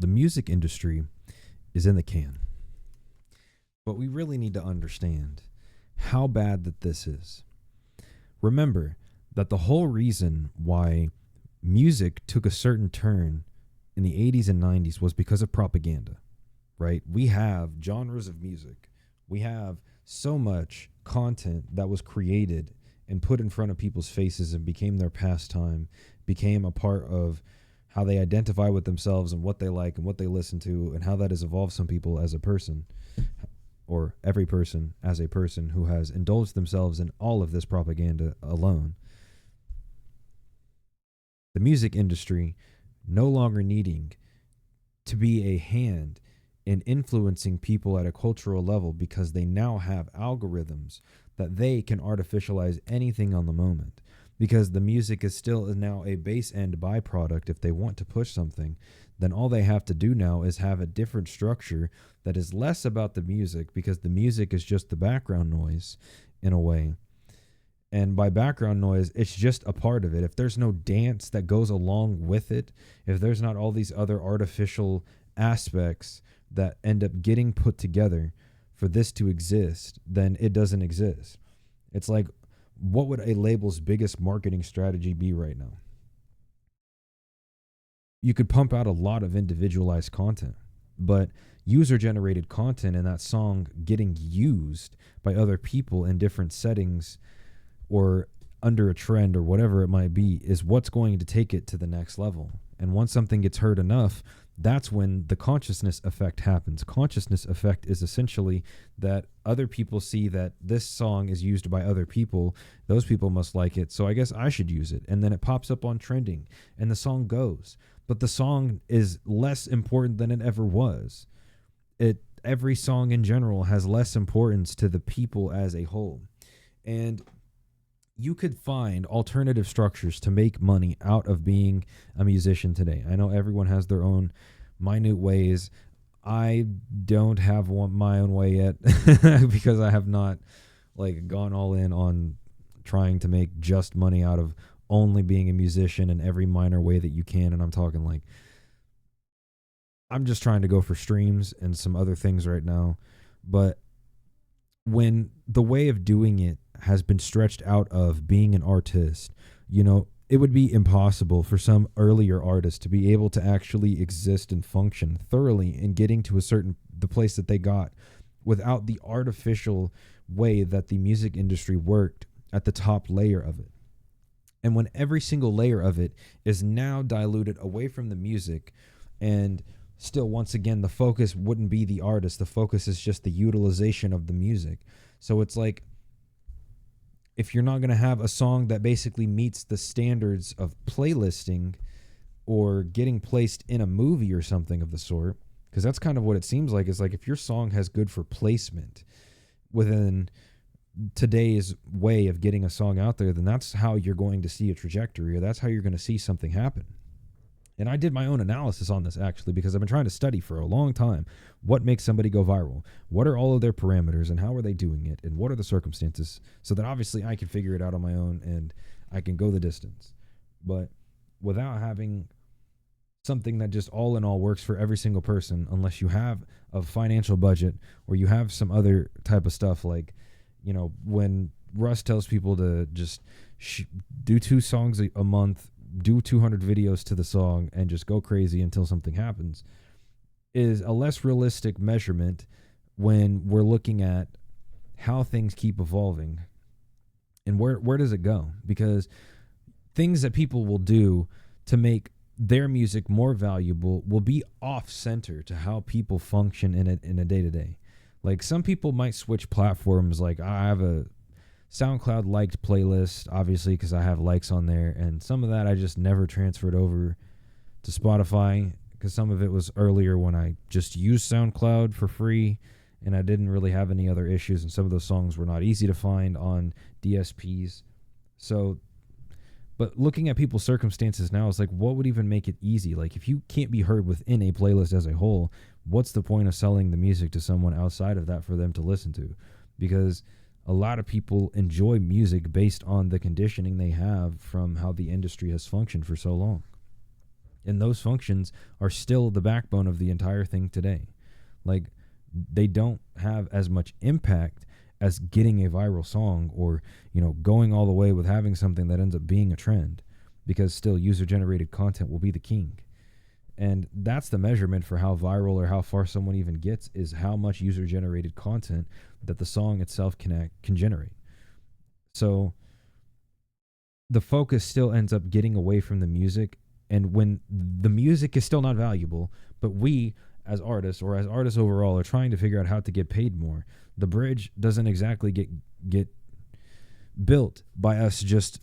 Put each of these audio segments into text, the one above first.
The music industry is in the can, but we really need to understand how bad that this is. Remember that the whole reason why music took a certain turn in the 80s and 90s was because of propaganda, right? We have genres of music. We have so much content that was created and put in front of people's faces and became their pastime, became a part of how they identify with themselves and what they like and what they listen to, and how that has evolved some people as a person, or every person as a person who has indulged themselves in all of this propaganda alone. The music industry no longer needing to be a hand in influencing people at a cultural level, because they now have algorithms that they can artificialize anything on the moment, because the music is still now a base end byproduct. If they want to push something, then all they have to do now is have a different structure that is less about the music, because the music is just the background noise in a way. And by background noise, it's just a part of it. If there's no dance that goes along with it, if there's not all these other artificial aspects that end up getting put together for this to exist, then it doesn't exist. It's like, what would a label's biggest marketing strategy be right now? You could pump out a lot of individualized content, but user-generated content and that song getting used by other people in different settings or under a trend or whatever it might be is what's going to take it to the next level. And once something gets heard enough, that's when the consciousness effect happens. Consciousness effect is essentially that other people see that this song is used by other people. Those people must like it, so I guess I should use it. And then it pops up on trending and the song goes. But the song is less important than it ever was. Every song in general has less importance to the people as a whole. And you could find alternative structures to make money out of being a musician today. I know everyone has their own minute ways. I don't have my own way yet because I have not gone all in on trying to make just money out of only being a musician in every minor way that you can. And I'm talking I'm just trying to go for streams and some other things right now. But when the way of doing it has been stretched out of being an artist, it would be impossible for some earlier artists to be able to actually exist and function thoroughly in getting to the place that they got without the artificial way that the music industry worked at the top layer of it. And when every single layer of it is now diluted away from the music, and still, once again, the focus wouldn't be the artist. The focus is just the utilization of the music. So it's like, if you're not going to have a song that basically meets the standards of playlisting or getting placed in a movie or something of the sort, because that's kind of what it seems like. It's like, if your song has good for placement within today's way of getting a song out there, then that's how you're going to see a trajectory, or that's how you're going to see something happen. And I did my own analysis on this, actually, because I've been trying to study for a long time what makes somebody go viral. What are all of their parameters, and how are they doing it, and what are the circumstances, so that obviously I can figure it out on my own and I can go the distance. But without having something that just all in all works for every single person, unless you have a financial budget or you have some other type of stuff, when Russ tells people to just do 2 songs a month, do 200 videos to the song, and just go crazy until something happens, is a less realistic measurement when we're looking at how things keep evolving and where does it go. Because things that people will do to make their music more valuable will be off center to how people function in a day-to-day. Some people might switch platforms. I have a SoundCloud liked playlist, obviously, because I have likes on there, and some of that I just never transferred over to Spotify, because some of it was earlier when I just used SoundCloud for free and I didn't really have any other issues, and some of those songs were not easy to find on DSPs. So, but looking at people's circumstances now, it's like, what would even make it easy? If you can't be heard within a playlist as a whole, what's the point of selling the music to someone outside of that for them to listen to? Because a lot of people enjoy music based on the conditioning they have from how the industry has functioned for so long. And those functions are still the backbone of the entire thing today. Like, they don't have as much impact as getting a viral song, or, going all the way with having something that ends up being a trend, because still user generated content will be the king. And that's the measurement for how viral or how far someone even gets, is how much user generated content that the song itself can generate. So the focus still ends up getting away from the music. And when the music is still not valuable, but we as artists, or as artists overall, are trying to figure out how to get paid more, the bridge doesn't exactly get built by us just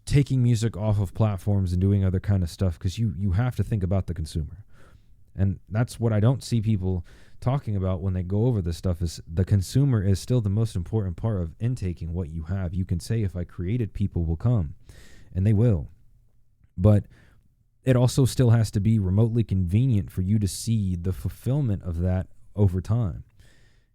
taking music off of platforms and doing other kind of stuff, because you have to think about the consumer. And that's what I don't see people talking about when they go over this stuff, is the consumer is still the most important part of intaking what you have. You can say, if I created, people will come, and they will. But it also still has to be remotely convenient for you to see the fulfillment of that over time.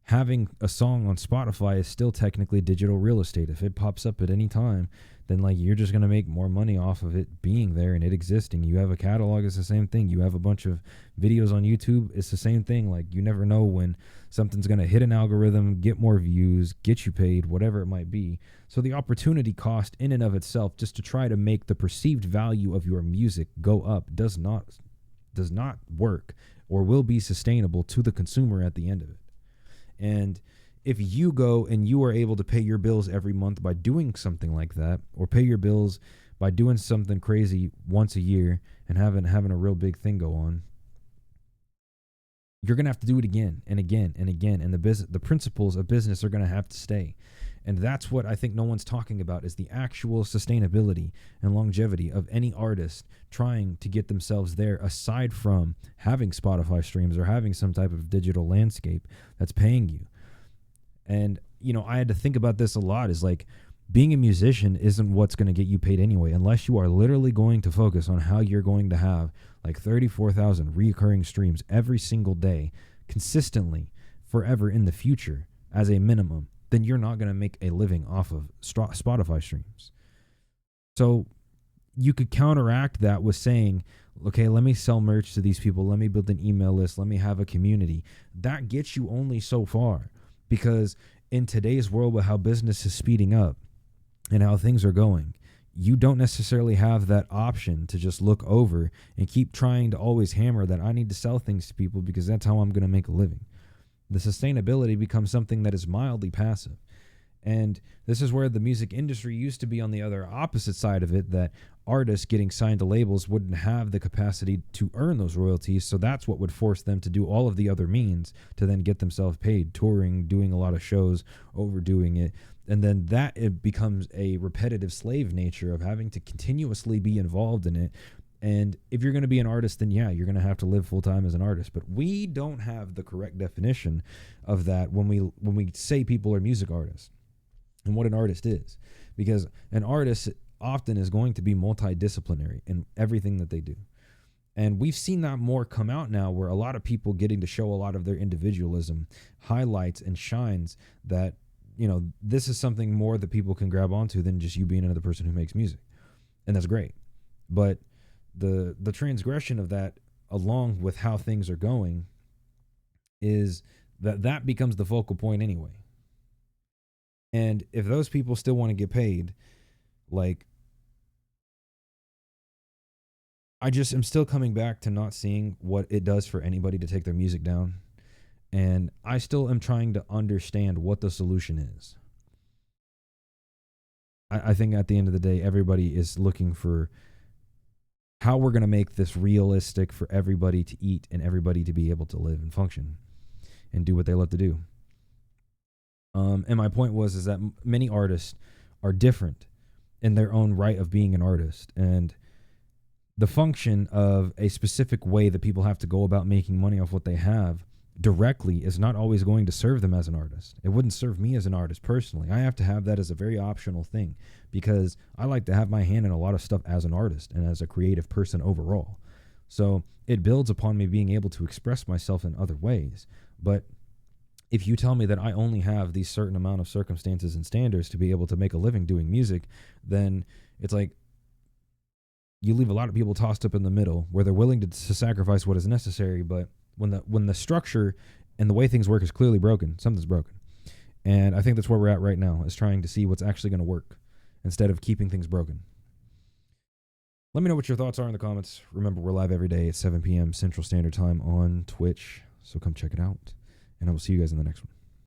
Having a song on Spotify is still technically digital real estate. If it pops up at any time, then you're just going to make more money off of it being there and it existing. You have a catalog, it's the same thing. You have a bunch of videos on YouTube, it's the same thing. You never know when something's going to hit an algorithm, get more views, get you paid, whatever it might be. So the opportunity cost in and of itself, just to try to make the perceived value of your music go up, does not work, or will be sustainable to the consumer at the end of it. And if you go and you are able to pay your bills every month by doing something like that, or pay your bills by doing something crazy once a year and having a real big thing go on, you're going to have to do it again and again and again. And the principles of business are going to have to stay. And that's what I think no one's talking about, is the actual sustainability and longevity of any artist trying to get themselves there, aside from having Spotify streams or having some type of digital landscape that's paying you. And, I had to think about this a lot, is being a musician isn't what's going to get you paid anyway, unless you are literally going to focus on how you're going to have 34,000 recurring streams every single day, consistently, forever in the future, as a minimum. Then you're not going to make a living off of Spotify streams. So you could counteract that with saying, okay, let me sell merch to these people. Let me build an email list. Let me have a community. That gets you only so far, because in today's world, with how business is speeding up and how things are going, you don't necessarily have that option to just look over and keep trying to always hammer that I need to sell things to people because that's how I'm going to make a living. The sustainability becomes something that is mildly passive. And this is where the music industry used to be on the other opposite side of it, that artists getting signed to labels wouldn't have the capacity to earn those royalties. So that's what would force them to do all of the other means to then get themselves paid, touring, doing a lot of shows, overdoing it. And then it becomes a repetitive slave nature of having to continuously be involved in it. And if you're going to be an artist, then yeah, you're going to have to live full time as an artist. But we don't have the correct definition of that when we say people are music artists and what an artist is, because an artist often is going to be multidisciplinary in everything that they do. And we've seen that more come out now, where a lot of people getting to show a lot of their individualism highlights and shines that, this is something more that people can grab onto than just you being another person who makes music. And that's great. But the transgression of that, along with how things are going, is that becomes the focal point anyway. And if those people still want to get paid, I just am still coming back to not seeing what it does for anybody to take their music down. And I still am trying to understand what the solution is. I think at the end of the day, everybody is looking for how we're going to make this realistic for everybody to eat and everybody to be able to live and function and do what they love to do. And my point is that many artists are different in their own right of being an artist. And the function of a specific way that people have to go about making money off what they have directly is not always going to serve them as an artist. It wouldn't serve me as an artist personally. I have to have that as a very optional thing, because I like to have my hand in a lot of stuff as an artist and as a creative person overall. So it builds upon me being able to express myself in other ways. But if you tell me that I only have these certain amount of circumstances and standards to be able to make a living doing music, then it's you leave a lot of people tossed up in the middle where they're willing to sacrifice what is necessary, but when the structure and the way things work is clearly broken, something's broken. And I think that's where we're at right now, is trying to see what's actually going to work instead of keeping things broken. Let me know what your thoughts are in the comments. Remember, we're live every day at 7 p.m. Central Standard Time on Twitch, so come check it out. And I will see you guys in the next one.